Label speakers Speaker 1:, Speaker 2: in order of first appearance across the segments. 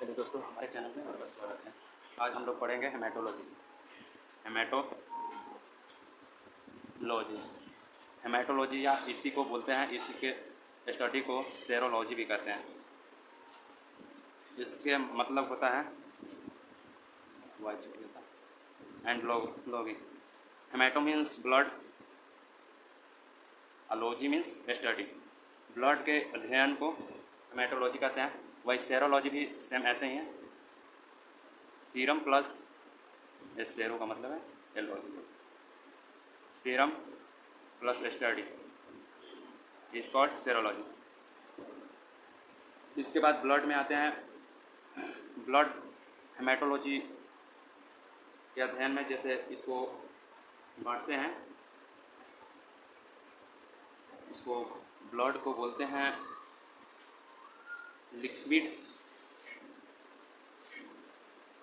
Speaker 1: चलिए दोस्तों, हमारे चैनल में आपका स्वागत है। आज हम लोग पढ़ेंगे हेमेटोलॉजी। हेमेटोलॉजी या इसी को बोलते हैं, इसी के स्टडी को सेरोलॉजी भी कहते हैं। इसके मतलब होता है and logy. Haemato means blood, ology means study. Blood के अध्ययन को हेमेटोलॉजी कहते हैं। वही सेरोलॉजी भी सेम ऐसे ही है। सीरम प्लस सेरो का मतलब है ology. Serum plus study is called serology. इसके बाद ब्लड में आते हैं। ब्लड हेमेटोलॉजी के अध्ययन में जैसे इसको बांटते हैं, इसको ब्लड को बोलते हैं लिक्विड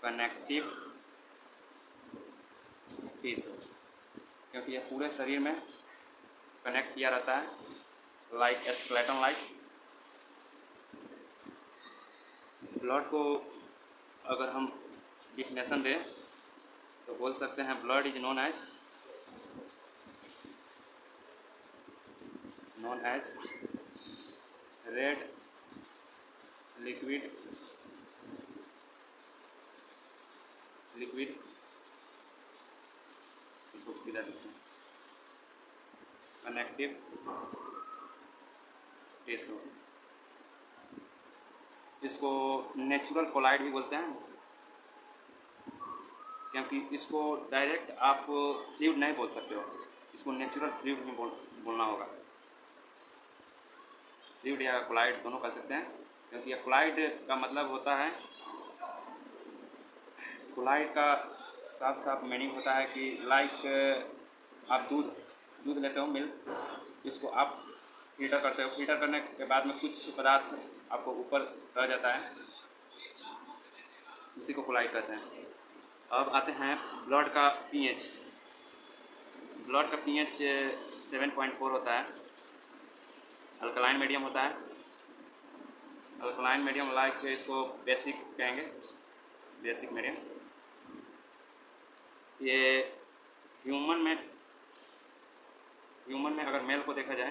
Speaker 1: कनेक्टिव टिश्यू, क्योंकि यह पूरे शरीर में कनेक्ट किया रहता है लाइक स्केलेटन लाइक। ब्लड को अगर हम डिफिनेशन दें तो बोल सकते हैं blood is known as red liquid इसको इधर लिखते हैं कनेक्टिव टिश्यू। इसको नेचुरल कोलाइड भी बोलते हैं, क्योंकि इसको डायरेक्ट आप फ्लूइड नहीं बोल सकते हो, इसको नेचुरल फ्लूइड में बोलना होगा। फ्लूइड या कोलाइड दोनों कह सकते हैं, क्योंकि यह कोलाइड का मतलब होता है, कोलाइड का साफ मीनिंग होता है कि लाइक आप दूध लेते हो, मिल्क, इसको आप फिल्टर करते हो, फिल्टर करने के बाद में कुछ पदार्थ आपको ऊपर रह जाता है, उसी को कोलाइड कहते हैं। अब आते हैं ब्लड का पीएच। ब्लड का पीएच 7.4 होता है। अल्कलाइन मीडियम होता है। अल्कलाइन मीडियम लाइक इसको बेसिक कहेंगे, बेसिक मीडियम। ये ह्यूमन में अगर मेल को देखा जाए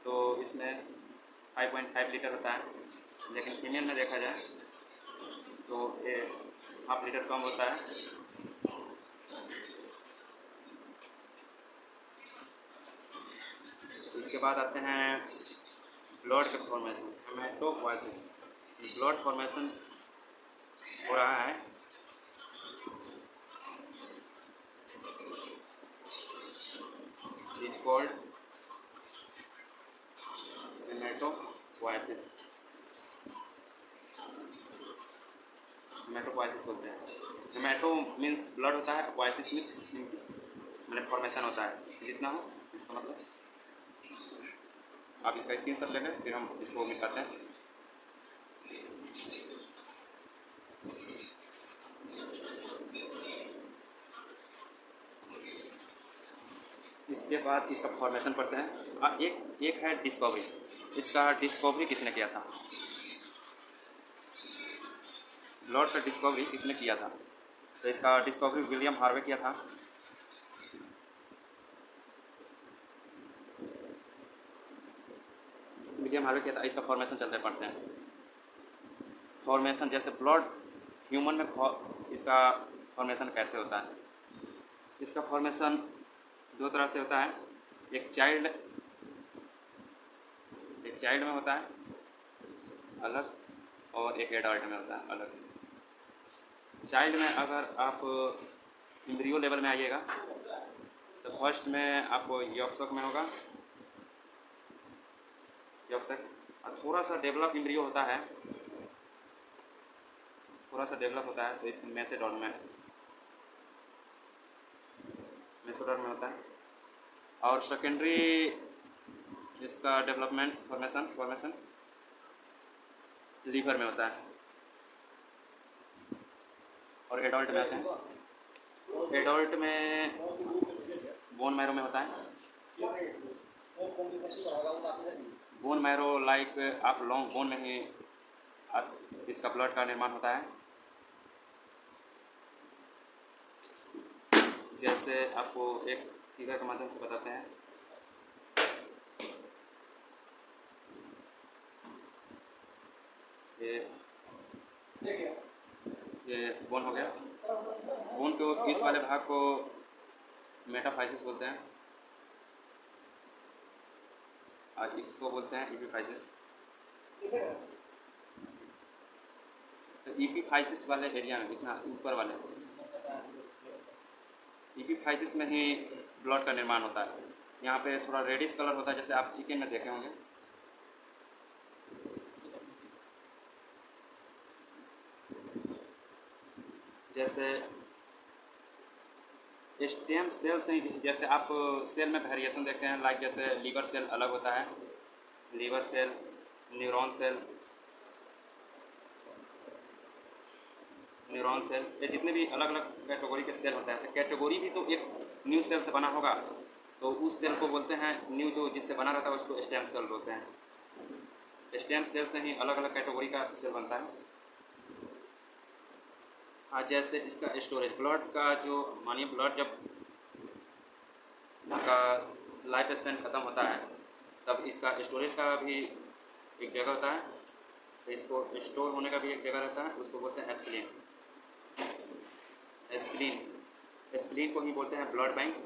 Speaker 1: तो इसमें 5.5 लीटर होता है, लेकिन फीमेल में देखा जाए तो ये हाफ लीटर कम होता है। इसके बाद आते हैं ब्लड के फॉर्मेशन, हेमेटोपोइसिस। ब्लड फॉर्मेशन हो रहा है इज कॉल्ड हेमेटोपोइसिस। हेमेटोपोइसिस बोलते हैं। हेमेटो मीन्स ब्लड होता है, पोइसिस मीन्स मतलब फॉर्मेशन होता है जितना हो, इसका मतलब। आप इसका स्क्रीनशॉट ले लें, फिर हम इसको मिटाते हैं। इसके बाद इसका फॉर्मेशन पढ़ते हैं। एक है डिस्कवरी। इसका डिस्कवरी किसने किया था? ब्लड का डिस्कवरी किसने किया था? तो इसका डिस्कवरी विलियम हार्वे किया था। विलियम हार्वे किया था। इसका फॉर्मेशन चलते पढ़ते हैं। फॉर्मेशन जैसे ब्लड ह्यूमन में इसका फॉर्मेशन कैसे होता है? इसका फॉर्मेशन दो तरह से होता है। एक चाइल्ड में होता है अलग, और एक एडल्ट में होता है अलग। चाइल्ड में अगर आप एम्ब्रियो लेवल में आइएगा तो फर्स्ट में आपको यॉक्सक में होगा, यॉक्सक, और थोड़ा सा डेवलप एम्ब्रियो होता है, तो इसमें मेसोडर्म में होता है। और सेकेंडरी इसका डेवलपमेंट फॉर्मेशन लीवर में होता है। और एडल्ट में आते हैं। एडल्ट में बोन मैरो में होता है। बोन मैरो लाइक आप लॉन्ग बोन में ही इसका ब्लड का निर्माण होता है। जैसे आपको एक फिगर के माध्यम से बताते हैं। ये बोन हो गया। बोन को इस वाले भाग को मेटाफाइसिस बोलते हैं और इसको बोलते हैं एपिफाइसिस। तो एपिफाइसिस वाले एरिया में, इतना ऊपर वाले एपिफाइसिस में ही ब्लड का निर्माण होता है। यहाँ पे थोड़ा रेडिश कलर होता है, जैसे आप चिकन में देखे होंगे। जैसे स्टेम सेल से ही, जैसे आप सेल में वेरिएशन देखते हैं, लाइक जैसे लीवर सेल अलग होता है, लीवर सेल, न्यूरॉन सेल, ये जितने भी अलग अलग कैटेगरी के सेल होते हैं, तो कैटेगरी भी तो एक न्यू सेल से बना होगा, तो उस सेल को बोलते हैं न्यू, जो जिससे बना रहता है उसको स्टेम सेल बोलते हैं। स्टेम सेल से ही अलग अलग कैटेगरी का सेल बनता है। जैसे इसका स्टोरेज, ब्लड का जो, मानिए ब्लड जब का लाइफ स्पैन ख़त्म होता है तब इसका स्टोरेज का भी एक जगह होता है, तो इसको स्टोर होने का भी एक जगह रहता है, उसको बोलते हैं एस्प्लीन। एस्प्लीन को ही बोलते हैं ब्लड बैंक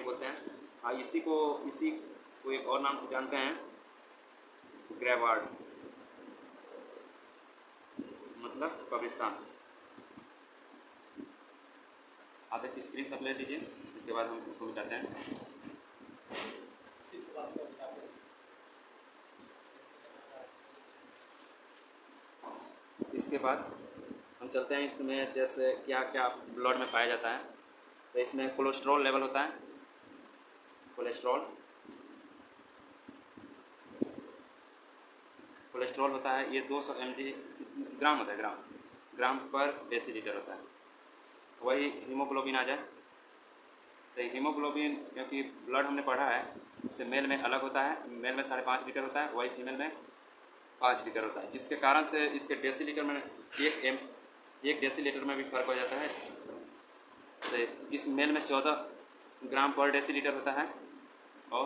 Speaker 1: बोलते हैं। इसी को एक और नाम से जानते हैं, ग्रेवार्ड, मतलब कब्रिस्तान। आप एक स्क्रीनशॉट ले लीजिए, इसके बाद हम इसको मिटाते हैं। इसके बाद हम चलते हैं इसमें, जैसे क्या क्या ब्लड में पाया जाता है। तो इसमें कोलेस्ट्रॉल लेवल होता है। कोलेस्ट्रॉल होता है, ये 200 ग्राम होता है, ग्राम पर डेसीलीटर होता है। वही हीमोग्लोबिन आ जाए, तो हीमोग्लोबिन, क्योंकि ब्लड हमने पढ़ा है, इससे मेल में अलग होता है, मेल में 5.5 लीटर होता है, वही फीमेल में 5 लीटर होता है, जिसके कारण से इसके डेसीलीटर में एक डेसीलीटर में भी फर्क हो जाता है। तो इस मेल में 14 ग्राम पर डेसीलीटर होता है और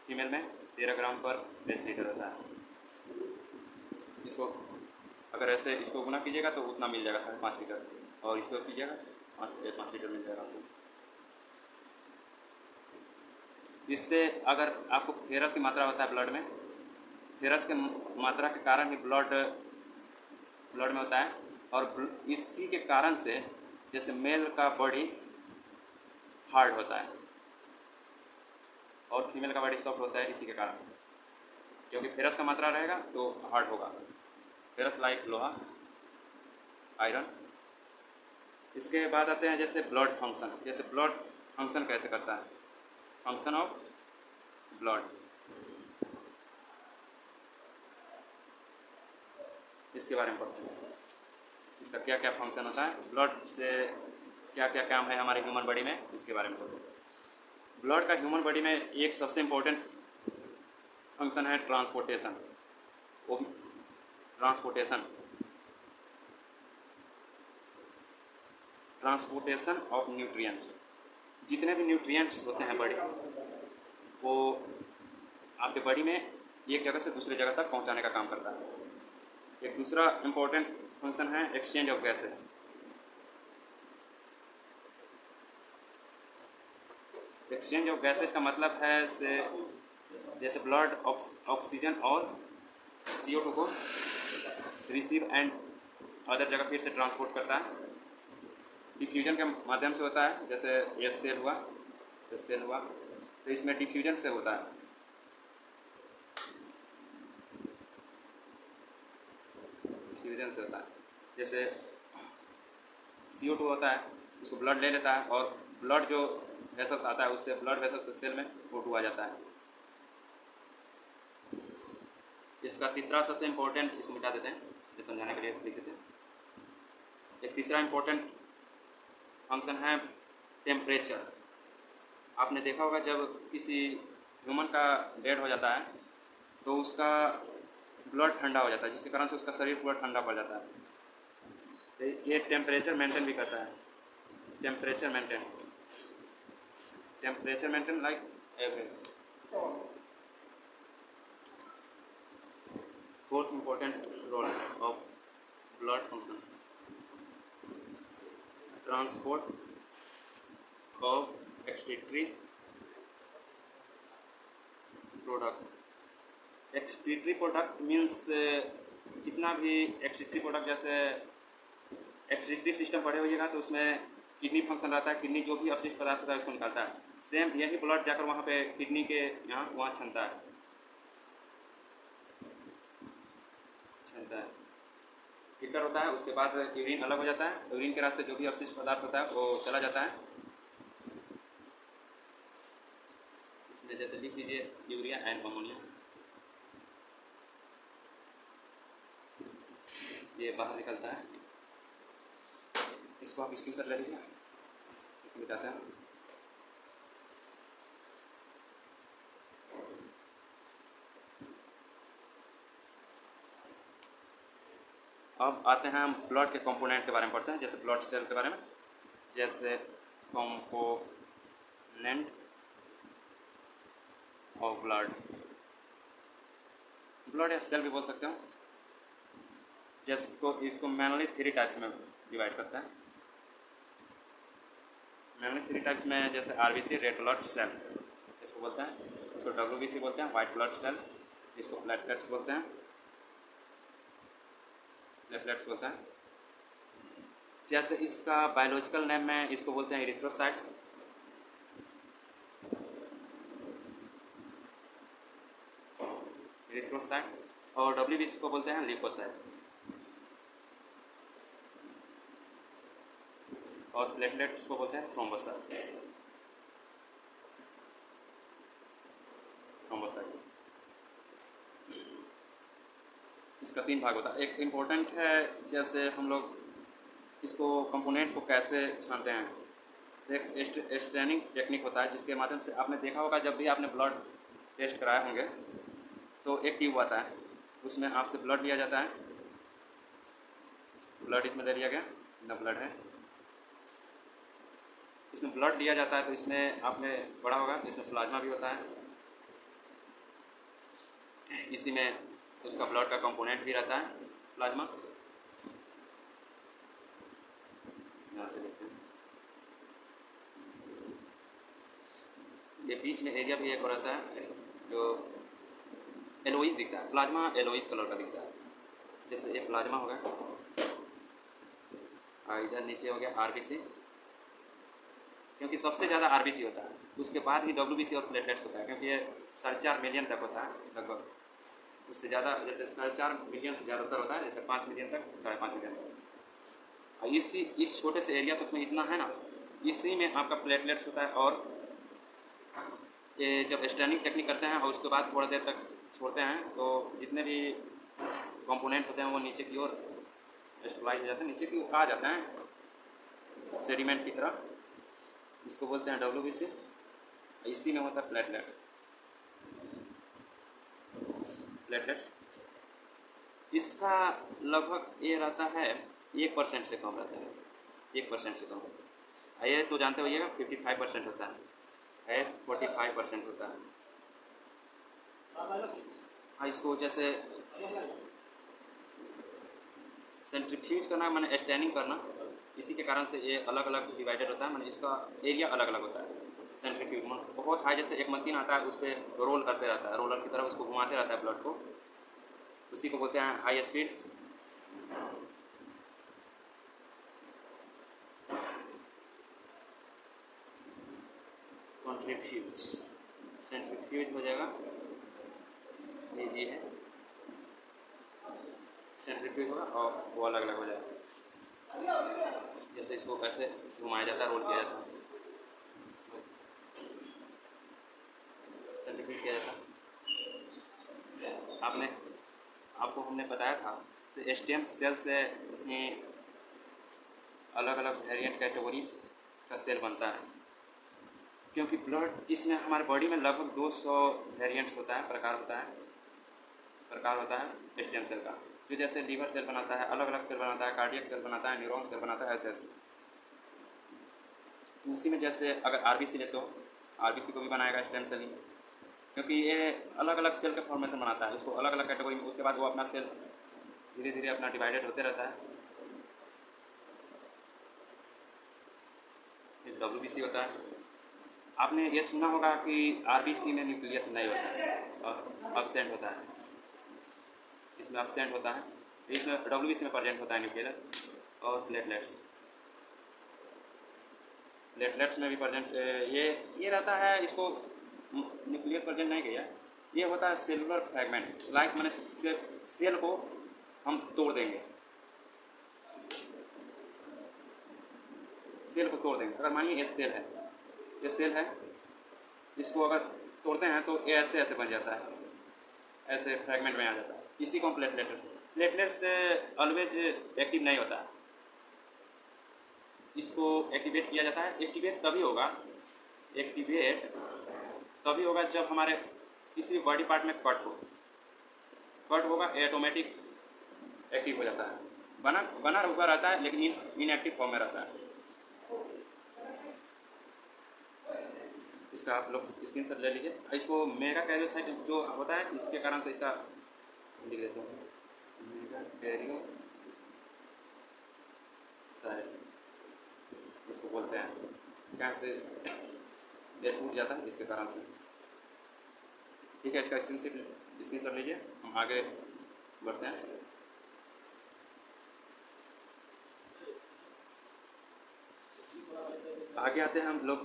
Speaker 1: फीमेल में 13 ग्राम पर डेसीलीटर होता है। इसको अगर ऐसे इसको गुना कीजिएगा तो उतना मिल जाएगा, 5.5 लीटर, और इसको कीजिएगा 5 लीटर मिल जाएगा आपको। इससे अगर आपको फेरस की मात्रा होता है ब्लड में, फेरस की मात्रा के कारण ही ब्लड में होता है, और इसी के कारण से जैसे मेल का बॉडी हार्ड होता है और फीमेल का बॉडी सॉफ्ट होता है, इसी के कारण, क्योंकि फेरस का मात्रा रहेगा तो हार्ड होगा। फेरस लाइक लोहा, आयरन। इसके बाद आते हैं जैसे ब्लड फंक्शन। जैसे ब्लड फंक्शन कैसे करता है, फंक्शन ऑफ ब्लड, इसके बारे में पढ़ते हैं। इसका क्या क्या फंक्शन होता है, ब्लड से क्या क्या काम है हमारे ह्यूमन बॉडी में, इसके बारे में पढ़ते हैं। ब्लड का ह्यूमन बॉडी में एक सबसे इम्पोर्टेंट फंक्शन है ट्रांसपोर्टेशन। वो भी ट्रांसपोर्टेशन ऑफ न्यूट्रिएंट्स। जितने भी न्यूट्रिएंट्स होते हैं बॉडी, वो आपके बॉडी में एक जगह से दूसरी जगह तक पहुंचाने का काम करता है। एक दूसरा इम्पोर्टेंट फंक्शन है exchange of gases. Exchange of gases का मतलब है से जैसे ब्लड ऑक्सीजन और CO2 को रिसीव एंड अदर जगह फिर से ट्रांसपोर्ट करता है। डिफ्यूजन के माध्यम से होता है, जैसे एस सेल हुआ, तो इसमें डिफ्यूजन से होता है। जैसे CO2 होता है, उसको ब्लड ले लेता है और ब्लड जो वेसल्स आता है उससे, ब्लड वेसल्स से सेल में O2 आ जाता है। इसका तीसरा सबसे इम्पोर्टेंट, इसको मिटा देते हैं, ये समझाने के लिए लिख देते हैं। एक तीसरा इम्पोर्टेंट फंक्शन है टेम्परेचर। आपने देखा होगा जब किसी ह्यूमन का डेड हो जाता है तो उसका ब्लड ठंडा हो जाता है, जिसके कारण से उसका शरीर पूरा ठंडा पड़ जाता है। तो ये टेम्परेचर मेंटेन भी करता है, temperature maintain like average. Fourth important role of blood function, transport of excretory product. Excretory product means जितना भी एक्सक्रीटरी प्रोडक्ट, जैसे एक्सक्रीटरी सिस्टम पढ़े होइएगा तो उसमें किडनी फंक्शन रहता है, किडनी जो भी अवशिष्ट पदार्थ होता है उसको निकालता है। सेम यही ब्लड जाकर वहाँ पे किडनी के यहाँ वहाँ छनता है, फिल्टर होता है। उसके बाद यूरिन अलग हो जाता है, यूरिन के रास्ते जो भी अवशिष्ट पदार्थ होता है वो चला जाता है। इसमें जैसे लिख लीजिए यूरिया एंड अमोनिया, ये बाहर निकलता है। इसको आप स्क्रीनशॉट ले लीजिए, इसमें बताते हैं। अब आते हैं हम ब्लड के कंपोनेंट के बारे में पढ़ते हैं, जैसे ब्लड सेल के बारे में। जैसे कंपोनेंट ऑफ ब्लड या सेल भी बोल सकते हो। जैसे इसको मेनली 3 टाइप्स में डिवाइड करते हैं, मेनली 3 टाइप्स में। जैसे आरबीसी रेड ब्लड सेल इसको बोलते हैं, इसको डब्ल्यूबीसी बोलते हैं वाइट ब्लड सेल, इसको प्लेटलेट्स बोलते हैं, जैसे इसका बायोलॉजिकल नेम में इसको बोलते हैं इरिथ्रोसाइट, और डब्ल्यूबीसी को बोलते हैं ल्यूकोसाइट, और प्लेटलेट्स को बोलते हैं थ्रोम्बोसाइट। इसका 3 भाग होता है। एक इम्पोर्टेंट है, जैसे हम लोग इसको कंपोनेंट को कैसे छानते हैं। एक स्टैनिंग टेक्निक होता है, जिसके माध्यम से आपने देखा होगा जब भी आपने ब्लड टेस्ट कराए होंगे तो एक ट्यूब आता है, उसमें आपसे ब्लड लिया जाता है। ब्लड इसमें ले लिया गया, इतना ब्लड है, इसमें ब्लड लिया जाता है। तो इसमें आपने पढ़ा होगा इसमें प्लाज्मा भी होता है, इसी में उसका ब्लड का कंपोनेंट भी रहता है प्लाज्मा। यहाँ से देखते हैं, ये बीच में एरिया भी एक रहता है जो एलोइस दिखता है, प्लाज्मा एलोइस कलर का दिखता है। जैसे ये प्लाज्मा हो गया, इधर नीचे हो गया आरबीसी, क्योंकि सबसे ज़्यादा आरबीसी होता है, उसके बाद ही डब्ल्यूबीसी और प्लेटलेट्स होता है, क्योंकि ये 4.5 मिलियन तक होता है लगभग, उससे ज़्यादा जैसे 4.5 मिलियन से ज़्यादातर होता है, जैसे 5 मिलियन तक, 5.5 मिलियन तक। इस छोटे से एरिया तक में इतना है ना, इसी में आपका प्लेटलेट्स होता है। और ये जब स्टैनिंग टेक्निक करते हैं और उसके बाद थोड़ा देर तक छोड़ते हैं तो जितने भी कंपोनेंट होते हैं वो नीचे की ओर स्टेबलाइज हो जाते हैं, नीचे की ओर आ जाते हैं सेडिमेंट की तरह, इसको बोलते हैं डब्ल्यूबीसी। इसी में होता है प्लेटलेट्स। इसका लगभग ये रहता है 1% से कम रहता है, 1% से कम। ये तो जानते होइएगा 55% होता है, 45% होता है। इसको जैसे सेंट्रीफ्यूज करना माने स्टैनिंग करना, इसी के कारण से ये अलग अलग डिवाइडेड होता है, माने इसका एरिया अलग अलग होता है। सेंट्रीफ्यूज बहुत हाई, जैसे एक मशीन आता है उस पर रोल करते रहता है, रोलर की तरह उसको घुमाते रहता है ब्लड को, उसी को बोलते हैं हाई स्पीड। सेंट्रीफ्यूज हो जाएगा, ये है सेंट्रीफ्यूज होगा और वो अलग अलग हो जाएगा। जैसे इसको कैसे घुमाया जाता है, रोल किया जाता है, सेंट्रीफ्यूज किया जाता है। आपको हमने बताया था स्टेम सेल से ही अलग अलग वेरिएंट कैटेगरी का सेल बनता है। क्योंकि ब्लड इसमें हमारे बॉडी में लगभग 200 वेरिएंट्स होता है, प्रकार होता है स्टेम सेल का, जो जैसे लीवर सेल बनाता है, अलग अलग सेल बनाता है, कार्डियक सेल बनाता है, न्यूरॉन सेल बनाता है, ऐसे ऐसे। तो उसी में जैसे अगर आरबीसी ले तो आरबीसी को भी बनाएगा स्टेम सेल ही, क्योंकि ये अलग अलग सेल का फॉर्मेशन बनाता है, उसको अलग अलग कैटेगरी में, उसके बाद वो अपना सेल धीरे धीरे अपना डिवाइडेड होते रहता है। फिर डब्ल्यूबीसी होता है। आपने ये सुना होगा कि आरबीसी में न्यूक्लियस नहीं होता है और अब्सेंट होता है, इसमें अब्सेंट होता है, इसमें डब्ल्यूबीसी में प्रेजेंट होता है न्यूक्लियस। और प्लेटलेट्स में भी प्रेजेंट ये रहता है, इसको न्यूक्लियस प्रेजेंट नहीं किया, ये होता है सेलुलर फ्रैगमेंट, लाइक मैंने सेल को हम तोड़ देंगे, सेल को तोड़ देंगे। अगर मानिए ये सेल है, इसको अगर तोड़ते हैं तो ये ऐसे ऐसे बन जाता है, ऐसे फ्रैगमेंट में आ जाता है, इसी को हम प्लेटलेट्स ऑलवेज एक्टिव नहीं होता है, इसको एक्टिवेट किया जाता है। एक्टिवेट तभी होगा जब हमारे किसी बॉडी पार्ट में कट होगा, ये ऑटोमेटिक एक्टिव हो जाता है, बना रुका रहता है लेकिन इनएक्टिव फॉर्म में रहता है। इसका आप लोग स्क्रीन शॉट ले लीजिए। इसको मेगा कैरियोसाइट जो होता है, इसके कारण से इसका लिख देता हूँ, मेगा कैरियोसाइट इसको बोलते हैं, क्या से ये टूट जाता है इसके कारण से। ठीक है, इसका स्क्रीन शॉट लीजिए, हम आगे बढ़ते हैं। आगे आते हैं, हम लोग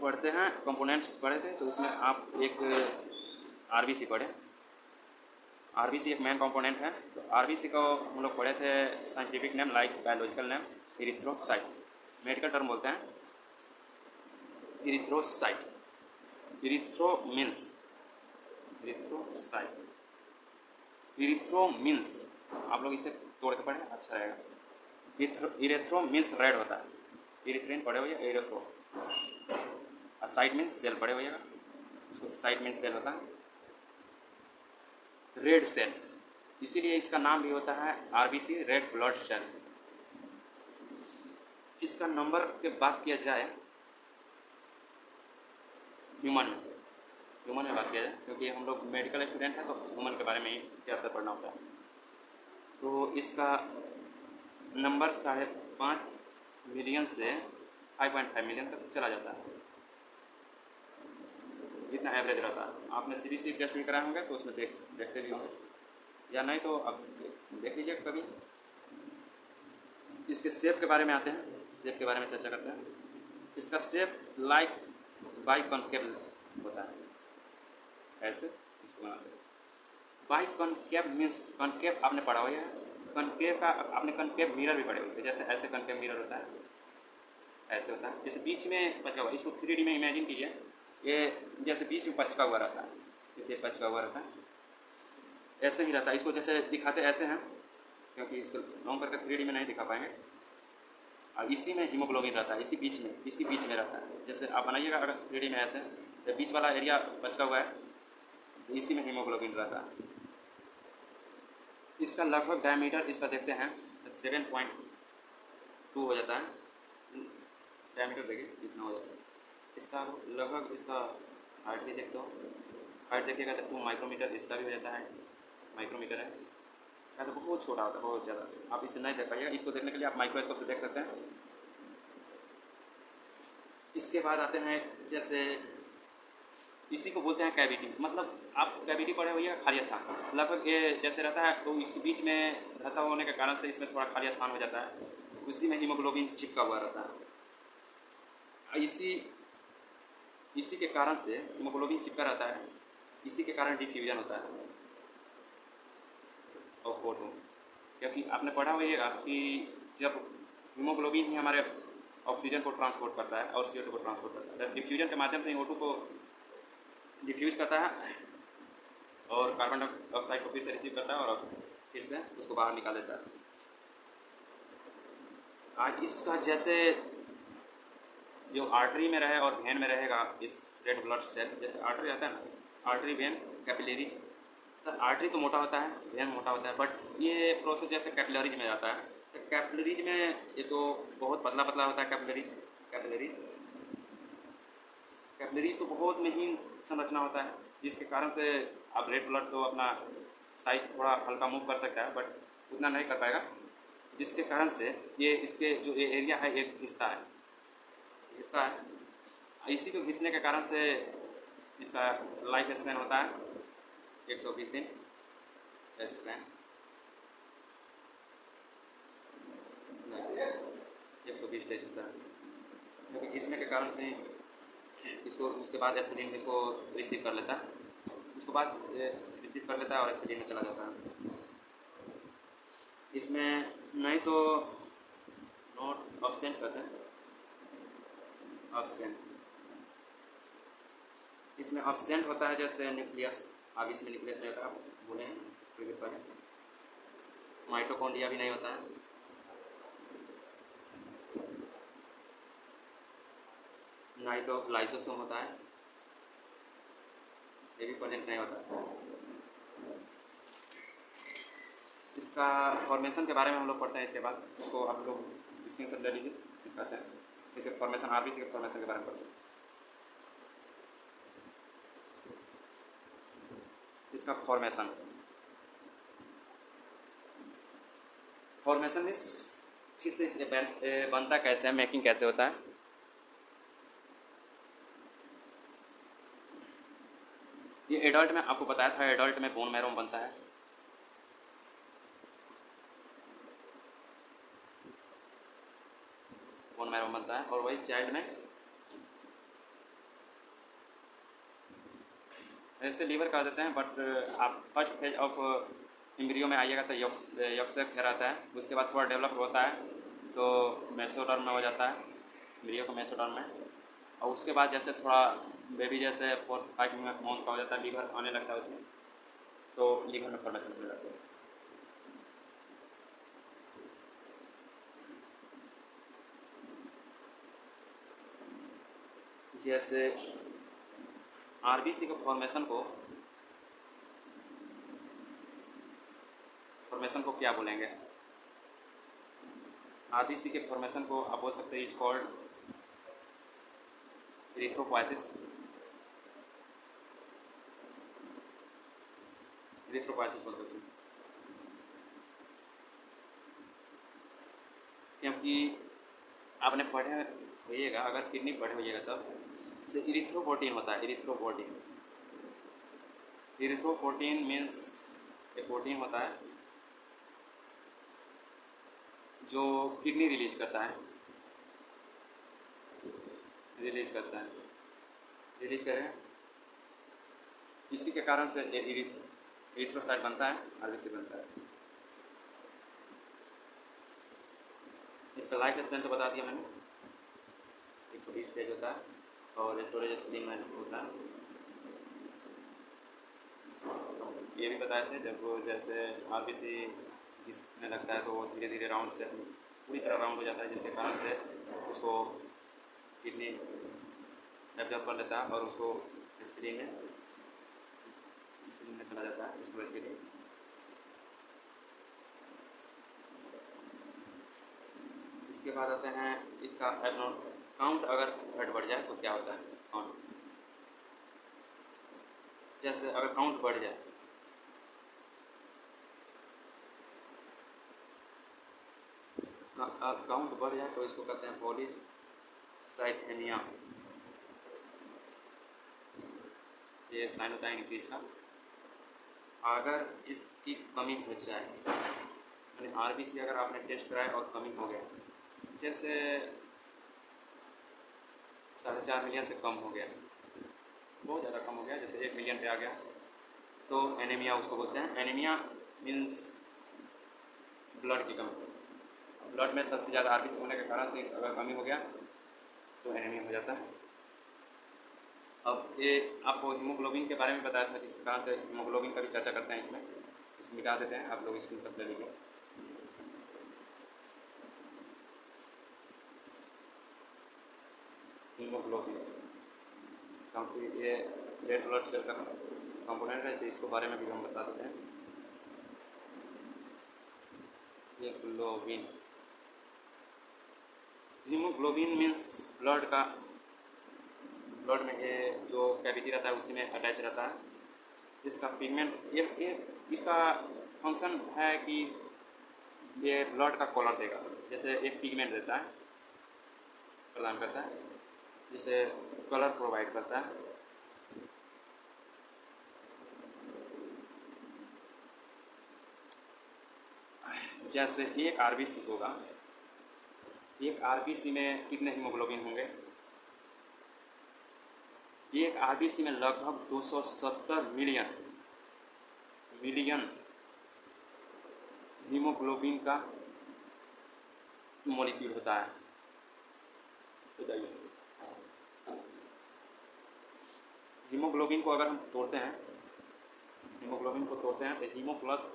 Speaker 1: पढ़ते हैं, कंपोनेंट्स पढ़े थे तो उसमें आप एक आरबीसी पढ़े। आरबीसी एक मेन कंपोनेंट है। तो आरबीसी को हम लोग पढ़े थे scientific name like biological name erythrocyte, medical term बोलते हैं इरिथ्रोसाइट। इरिथ्रो मीन्स आप लोग इसे तोड़ के पढ़ें, अच्छा रहेगा। इरेथ्रो मीन्स रेड होता है, इरिथ्रिन पढ़े हुए इरेथ्रो, और साइट मीन्स सेल पढ़े हुएगा, उसको साइट मीन्स सेल होता है, रेड सेल, इसीलिए इसका नाम भी होता है आरबीसी, रेड ब्लड सेल। इसका नंबर के बात किया जाए ह्यूमन में बात किया जाए, क्योंकि हम लोग मेडिकल स्टूडेंट हैं तो ह्यूमन के बारे में ही ज़्यादातर पढ़ना होता है। तो इसका नंबर 5.5 मिलियन से 5.5 मिलियन तक चला जाता है, इतना एवरेज रहता है। आपने सीबीसी टेस्ट भी कराए होंगे तो उसमें देखते भी होंगे, या नहीं तो अब देख लीजिए कभी। इसके शेप के बारे में आते हैं, शेप के बारे में चर्चा करते हैं। इसका शेप लाइक बाइकॉन्केव होता है, ऐसे इसको बनाते हैं। बाइकॉन्केव मीन्स, कॉन्केव आपने पढ़ा हुआ है, कॉन्केव का आपने कॉन्केव मिरर भी पढ़े हुए, जैसे ऐसे कॉन्केव मिरर होता है, ऐसे होता है, जैसे बीच में पचका हुआ, इसको 3D में इमेजिन कीजिए, ये जैसे बीच में पचका हुआ रहता है, जैसे पचका हुआ रहता है, ऐसे ही रहता है। इसको जैसे दिखाते ऐसे हैं, क्योंकि इसको लॉन्ग करके 3D में नहीं दिखा पाएंगे। और इसी में हीमोग्लोबिन रहता है, इसी बीच में रहता है। जैसे आप बनाइएगा अगर 3D में ऐसे, तो बीच वाला एरिया पचका हुआ है, तो इसी में हीमोग्लोबिन रहता है। इसका लगभग डायमीटर इसका देखते हैं 7.2 हो जाता है, डायमीटर देखिए कितना हो जाता है इसका। लगभग इसका हाइट भी देखते हो, हाइट देखिएगा तो 2 माइक्रोमीटर इसका भी हो जाता है, माइक्रोमीटर है, तो बहुत छोटा होता है, बहुत ज़्यादा। आप इसे नहीं देख पाइएगा, इसको देखने के लिए आप माइक्रोस्कोप से देख सकते हैं। इसके बाद आते हैं, जैसे इसी को बोलते हैं कैविटी, मतलब आप कैविटी पढ़े हुई है, खाली स्थान लगभग ये जैसे रहता है, तो इसके बीच में धंसा होने के कारण से इसमें थोड़ा खाली स्थान हो जाता है, उसी में हीमोग्लोबिन चिपका हुआ रहता है। इसी के कारण से हीमोग्लोबिन चिपका रहता है, इसी के कारण डिफ्यूजन होता है और फोटो। क्योंकि आपने पढ़ा होगा कि जब हीमोग्लोबिन ही हमारे ऑक्सीजन को ट्रांसपोर्ट करता है और CO2 को ट्रांसपोर्ट करता है, डिफ्यूजन के माध्यम से O2 को डिफ्यूज करता है और कार्बन डाइऑक्साइड को फिर से रिसीव करता है और फिर से उसको बाहर निकाल देता है। आज इसका जैसे जो आर्टरी में रहे और वेन में रहेगा इस रेड ब्लड सेल, जैसे आर्टरी आता है ना, आर्टरी वेन कैपिलरीज, तो आर्टरी तो मोटा होता है, वेन मोटा होता है, बट ये प्रोसेस जैसे कैपिलरीज में जाता है, तो कैपिलरीज में ये तो बहुत पतला पतला होता है। कैपिलरीज तो बहुत महीन संरचना होता है, जिसके कारण से अब रेड ब्लड तो अपना साइड थोड़ा हल्का मूव कर सकता है, बट उतना नहीं कर पाएगा, जिसके कारण से ये इसके जो ये एरिया है एक घिसता है। इसी को घिसने के कारण से इसका लाइफ स्पैन होता है 120 दिन स्पैन, 120 डेज होता है, क्योंकि घिसने के कारण से इसको उसके बाद एस्पिरिन इसको रिसीव कर लेता है, उसके बाद रिसीव कर लेता है और एस्पिरिन में चला जाता है। इसमें नहीं तो नोट ऑब्सेंट कहते हैं, ऑब्सेंट, इसमें ऑब्सेंट होता है जैसे न्यूक्लियस, अब इसमें न्यूक्लियस नहीं होता, आप बोले हैं प्रीवियस पर, माइटोकॉन्ड्रिया भी नहीं होता है, ना ही तो लाइसोसोम होता है, ये भी प्रेजेंट नहीं होता। इसका फॉर्मेशन के बारे में हम लोग पढ़ते हैं, इसके बाद इसको आप लोग स्क्रीन से ले लीजिए, दिखाते हैं इसके फॉर्मेशन, आरबीसी के फॉर्मेशन के बारे में पढ़ते हैं। इसका फॉर्मेशन इस फिर से बनता कैसे है, मेकिंग कैसे होता है। ये एडल्ट में आपको बताया था, एडल्ट में बोन मैरो बनता है, बोन मैरो बनता है, और वही चाइल्ड में ऐसे लीवर कर देते हैं, बट आप फर्स्ट फेज ऑफ एम्ब्रियो में आइएगा तो यॉक्सर कहलाता है, उसके बाद थोड़ा डेवलप होता है तो मेसोडर्म में हो जाता है, एम्ब्रियो को मेसोडर्म में, और उसके बाद जैसे थोड़ा बेबी जैसे 4-5 मंथ का हो जाता है, लीवर आने लगता है उसमें, तो लीवर में फॉर्मेशन हो जाता है। जैसे आरबीसी के फॉर्मेशन को क्या बोलेंगे, आरबीसी के फॉर्मेशन को आप बोल सकते हैं इज कॉल्ड इरिथ्रोपोइसिस बोल सकते हैं, क्योंकि आपने पढ़े होइएगा, अगर किडनी पढ़े होइएगा तब से इरिथ्रोपोटीन होता है, इरिथ्रोपोटीन मीन्स एक प्रोटीन होता है जो किडनी रिलीज करता है, रिलीज करें, इसी के कारण से इरिथ्रोसाइट बनता है, आरबीसी बनता है। इसका लाइफ स्पैन तो बता दिया मैंने, 120 डेज होता है, और स्टोरेज स्क्रीन में होता है, ये भी बताए थे, जब वो जैसे आरबीसी घिसने लगता है तो वो धीरे धीरे राउंड से पूरी तरह राउंड हो जाता है, जिसके कारण से उसको किडनी एब्जॉर्ब कर लेता है और उसको स्क्रीन में चला जाता है स्टोरेज के लिए। इसके बाद आते हैं इसका काउंट, अगर घट बढ़ जाए तो क्या होता है काउंट, जैसे अगर काउंट बढ़ जाए, काउंट बढ़ जाए तो इसको कहते हैं पॉलीसाइथेमिया, ये साइन होता है इंक्रीज का। अगर इसकी कमी हो जाए, यानी आरबीसी अगर आपने टेस्ट कराया और कमी हो गया, जैसे 4.5 मिलियन से कम हो गया, बहुत ज़्यादा कम हो गया, जैसे 1 मिलियन पे आ गया, तो एनीमिया उसको बोलते हैं। एनीमिया मीन्स ब्लड की कमी, ब्लड में सबसे ज़्यादा आरबीसी होने के कारण से अगर कमी हो गया तो एनीमिया हो जाता है। अब ये आपको हीमोग्लोबिन के बारे में बताया था, जिस कारण से हीमोग्लोबिन का भी चर्चा करते हैं, इसमें मिटा देते हैं, आप लोग स्क्रीन शॉट ले लीजिए। हीमोग्लोबिन, क्योंकि ये रेड ब्लड सेल का कंपोनेंट है, तो इसके बारे में भी हम बता देते हैं। ये ग्लोबिन, हीमोग्लोबिन मीन्स ब्लड का, ब्लड में ये जो कैविटी रहता है उसी में अटैच रहता है। इसका पिगमेंट ये इसका फंक्शन है कि ये ब्लड का कलर देगा, जैसे एक पिगमेंट देता है, प्रदान करता है, जिसे कलर प्रोवाइड करता है। जैसे एक आरबीसी होगा, एक आरबीसी में कितने हीमोग्लोबिन होंगे? एक आरबीसी में लगभग 270 मिलियन हीमोग्लोबिन का मॉलिक्यूल होता है। बताइए, हीमोग्लोबिन को अगर हम तोड़ते हैं, हीमोग्लोबिन को तोड़ते हैं तो हीमो प्लस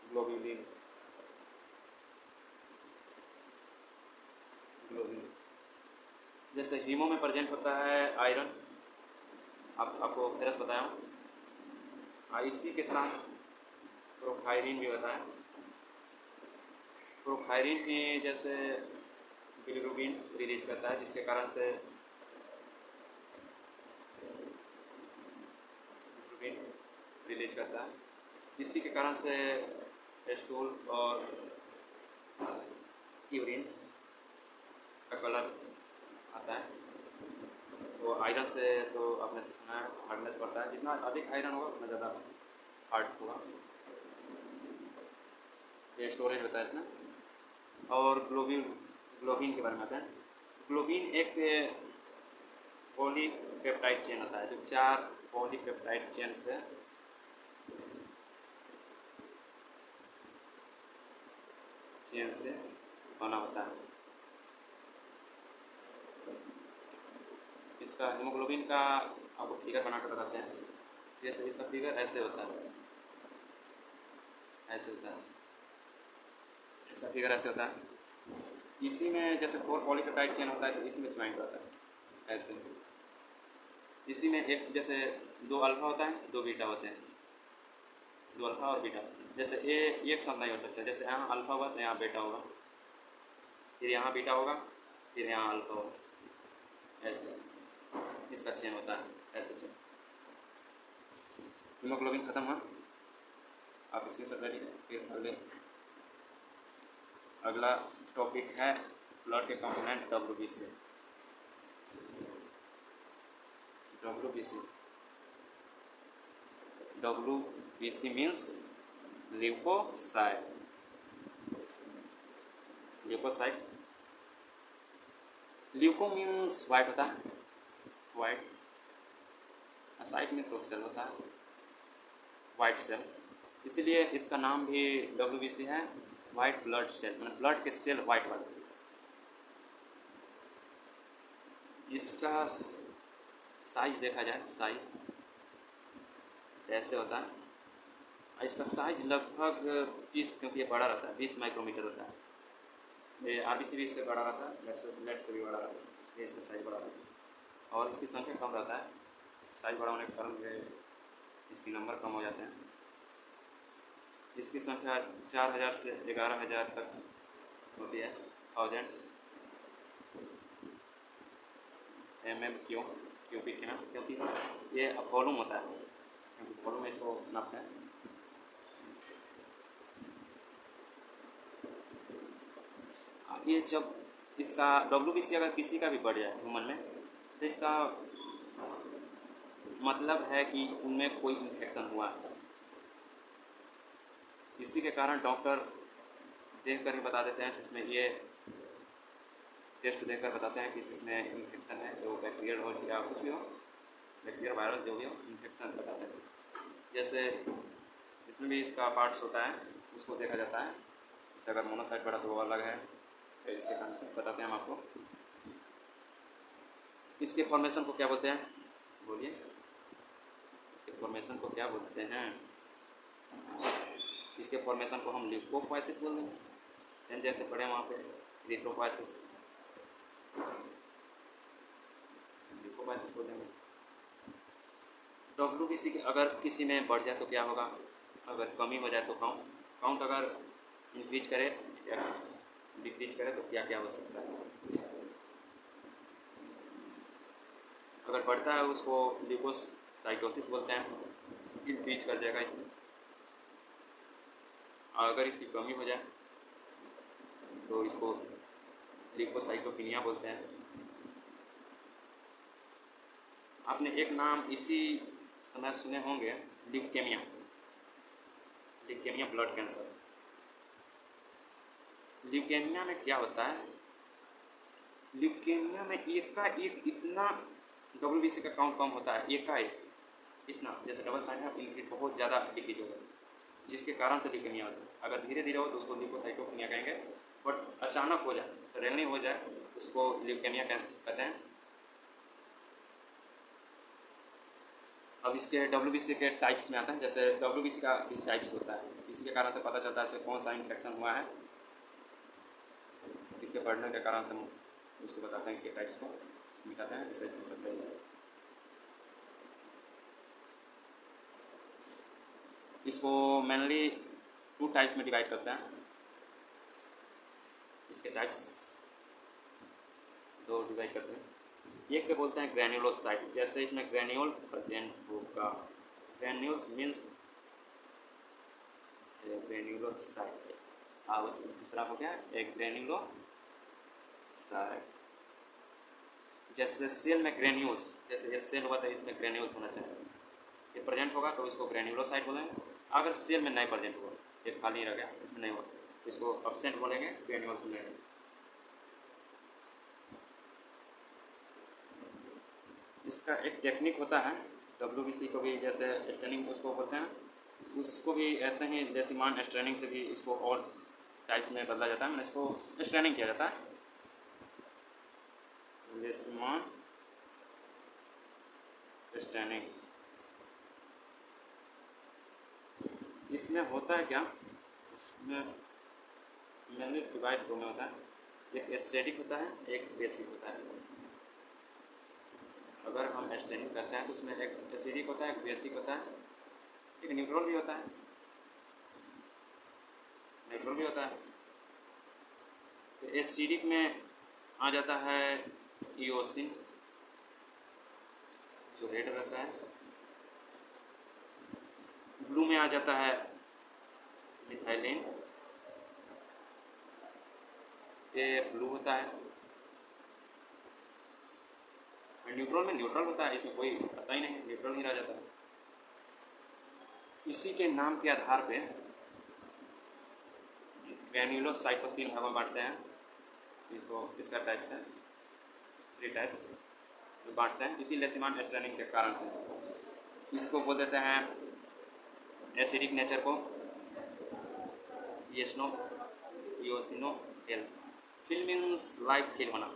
Speaker 1: ग्लोबिन, जैसे हीमो में प्रेजेंट होता है आयरन, आपको फेरस बताया हूँ। इसी के साथ प्रोफायरिन भी होता है। प्रोफायरिन ही जैसे बिलिरुबिन रिलीज करता है, जिसके कारण से बिलिरुबिन रिलीज करता है। इसी के कारण से स्टूल और यूरिन का कलर आता है। तो आयरन से तो आपने सुना है हार्डनेस बढ़ता है, जितना अधिक आयरन होगा उतना ज़्यादा हार्ड होगा, ये स्टोरेज होता है इसमें। और ग्लोबिन के बारे में आते हैं। ग्लोबिन एक पॉलीपेप्टाइड चेन होता है, जो 4 पॉलीपेप्टाइड चेन से बना होता है। इसका हीमोग्लोबिन का आपको फिगर बना कर बताते हैं। जैसे इसका फिगर ऐसे होता है, ऐसे होता है, इसका फिगर ऐसे होता है। इसी में जैसे 4 पॉलीपेप्टाइड चेन होता है, तो इसी में ज्वाइंट होता है ऐसे। इसी में एक जैसे 2 अल्फा होता है, 2 बीटा होते हैं, 2 अल्फा और बीटा। जैसे एक साथ नहीं हो सकता, जैसे यहाँ अल्फा होगा तो यहाँ बीटा होगा, फिर यहाँ बीटा होगा, फिर यहाँ अल्फा होगा, ऐसे इसका चेन होता है, ऐसे चेन। हीमोग्लोबिन खत्म हुआ, आप इसके सब रेडी हैं। फिर अगला टॉपिक है ब्लड के component WBC. WBC means leukocyte. Leuco means white होता है, वाइट। साइट में तो सेल होता है, वाइट सेल, इसीलिए इसका नाम भी डब्ल्यूबीसी है, वाइट ब्लड सेल, मतलब ब्लड के सेल वाइट वाले। इसका साइज देखा जाए, साइज ऐसे होता है। इसका साइज लगभग 20, क्योंकि ये बड़ा रहता है, 20 माइक्रोमीटर होता है। ये आरबीसी भी इससे बड़ा रहता है, लेट से भी बड़ा रहता है, इसलिए इसका साइज बड़ा रहता है। और इसकी संख्या कम रहता है, साइज बड़ा होने के कारण इसकी नंबर कम हो जाते हैं। इसकी संख्या 4000 से 11000 तक होती है, थाउजेंड्स क्यूबिक में, क्योंकि ये वॉल्यूम होता है, क्योंकि वॉल्यूम में इसको नापते हैं। ये जब इसका डब्ल्यूबीसी अगर किसी का भी बढ़ जाए ह्यूमन में, तो इसका मतलब है कि उनमें कोई इन्फेक्शन हुआ है। इसी के कारण डॉक्टर देख कर ही बता देते हैं, इसमें ये टेस्ट देकर बताते हैं कि इसमें इन्फेक्शन है, जो बैक्टीरियल हो या कुछ भी हो, बैक्टीरियल वायरल जो भी हो, इन्फेक्शन बताते हैं। जैसे इसमें भी इसका पार्ट्स होता है, उसको देखा जाता है। जैसे अगर मोनोसाइट बढ़ा तो वो अलग है, तो इसके कारण से बताते हैं हम आपको। इसके फॉर्मेशन को क्या बोलते हैं, बोलिए, इसके फॉर्मेशन को क्या बोलते हैं? इसके फॉर्मेशन को हम ल्यूकोपोएसिस बोल देंगे, सेम जैसे पढ़े वहाँ पे, एरिथ्रोपोएसिस। लिपोपाइसिस बोलते हैं। WBC के अगर किसी में बढ़ जाए तो क्या होगा, अगर कमी हो जाए तो काउंट अगर इंक्रीज करे या डिक्रीज करे तो क्या क्या हो सकता है। अगर बढ़ता है उसको ल्यूकोसाइटोसिस बोलते हैं, इंक्रीज कर जाएगा इसमें। अगर इसकी कमी हो जाए तो इसको ल्यूकोसाइटोपिनिया बोलते हैं। आपने एक नाम इसी समय सुने होंगे, leukaemia. Leukaemia blood cancer. Leukaemia में क्या होता है, ल्यूकेमिया में एकाएक इतना WBC का काउंट कम होता है, एकाएक इतना, जैसे डबल साइड है इनकी बहुत ज़्यादा डिक्रीज होगा, जिसके कारण से ल्यूकेमिया होता है। अगर धीरे धीरे हो तो उसको ल्यूकोसाइटोपिनिया कहेंगे, बट अचानक हो जाए, सडनली हो जाए, उसको ल्यूकेमिया कहते हैं। अब इसके WBC के टाइप्स में आता है, जैसे WBC का टाइप्स होता है, इसी के कारण से पता चलता है कि कौन सा इन्फेक्शन हुआ है, इसके बढ़ने के कारण से उसको बताते हैं, इसके टाइप्स को मिटाते हैं, इसका इसमें सब रहेगा। इसको मेनली 2 टाइप्स में डिवाइड करते हैं। इसके टाइप्स 2 डिवाइड करते हैं। एक पे बोलते हैं ग्रैन्युलोसाइट, जैसे इसमें ग्रैन्यूल प्रेजेंट होगा, ग्रैन्यूल्स मीन्स ग्रैन्युलोसाइट। दूसरा हो गया एक ग्रैन्युलोसाइट। जैसे सेल में ग्रैन्यूल्स, जैसे ये सेल हुआ तो इसमें ग्रैन्यूल्स होना चाहिए, ये प्रेजेंट होगा तो इसको ग्रैन्युलोसाइट बोलेंगे। अगर सेल में नहीं प्रेजेंट हुआ, ये खाली रह गया, इसमें नहीं हुआ, इसको एब्सेंट बोलेंगे, ग्रैन्यूल्स बोलेंगे। इसका एक टेक्निक होता है, WBC को भी जैसे स्ट्रेनिंग उसको बोलते हैं, उसको भी ऐसे ही लेसिमान स्ट्रेनिंग से भी इसको और टाइप्स में बदला जाता है, इसको स्ट्रेनिंग किया जाता है। लेसिमान स्ट्रेनिंग, इसमें होता है क्या, इसमें मेनली डिवाइड 2 में होता है, एक एसिडिक होता है, एक बेसिक होता है। अगर हम स्ट्रेनिंग करते हैं तो उसमें एक एसिडिक होता है, एक बेसिक होता है, एक न्यूट्रल भी होता है, तो एसिडिक में आ जाता है इओसिन जो रेड रहता है, ब्लू में आ जाता है मिथाइलिन, ये ब्लू होता है। न्यूट्रल में न्यूट्रल होता है, इसमें कोई पता ही नहीं, न्यूट्रल ही रह जाता है। इसी के नाम के आधार पे ग्रैन्युलोसाइट को 3 भागों में बांटते हैं, इसको इसका टाइप्स है 3 टाइप्स बांटते हैं, इसी लेसिमान स्ट्रेनिंग के कारण से। इसको बोल देते हैं एसिडिक नेचर को eosinophil, phil means like fill होना,